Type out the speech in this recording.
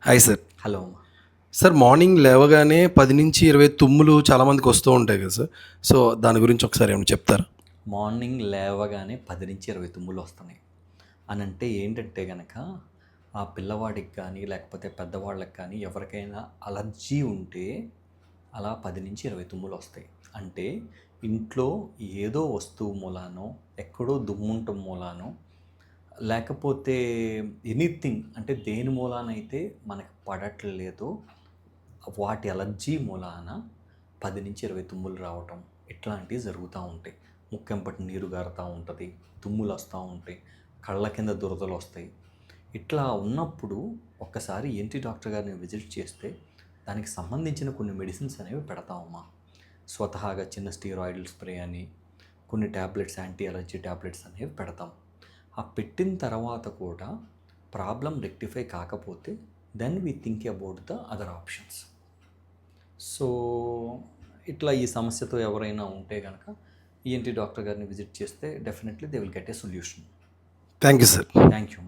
Hi sir. Hello అమ్మ. Sir morning లేవగానే 10-20 తుమ్ములు చాలామందికి వస్తూ ఉంటాయి కదా సార్. సో దాని గురించి ఒకసారి ఏమైనా చెప్తారా? మార్నింగ్ లేవగానే 10-20 తుమ్ములు వస్తున్నాయి అని అంటే ఏంటంటే గనక ఆ పిల్లవాడికి కానీ లేకపోతే పెద్దవాళ్ళకి కానీ ఎవరికైనా అలర్జీ ఉంటే అలా 10-20 తుమ్ములు వస్తాయి. అంటే ఇంట్లో ఏదో వస్తువు మూలానో ఎక్కడో దుమ్ముంటం మూలానో లేకపోతే ఎనీథింగ్ అంటే దేని మూలానైతే మనకు పడట్లేదో వాటి అలర్జీ మూలాన 10-20 తుమ్ములు రావటం ఇట్లాంటివి జరుగుతూ ఉంటాయి. ముక్కెంపటి నీరు గారుతూ ఉంటుంది, తుమ్ములు వస్తూ ఉంటాయి, కళ్ళ కింద దురదలు వస్తాయి. ఇట్లా ఉన్నప్పుడు ఒక్కసారి ఏంటి డాక్టర్ గారిని విజిట్ చేస్తే దానికి సంబంధించిన కొన్ని మెడిసిన్స్ అనేవి పెడతామమ్మా. స్వతహాగా చిన్న స్టీరాయిడ్ స్ప్రే అని కొన్ని ట్యాబ్లెట్స్, యాంటీ అలర్జీ ట్యాబ్లెట్స్ అనేవి పెడతాం. ఆ పెట్టిన తర్వాత కూడా ప్రాబ్లం రెక్టిఫై కాకపోతే then we think about the other options. So ఇట్లా ఈ సమస్యతో ఎవరైనా ఉంటే కనుక ఈఎన్టీ డాక్టర్ గారిని విజిట్ చేస్తే definitely they will get a solution. Thank you sir. Thank you.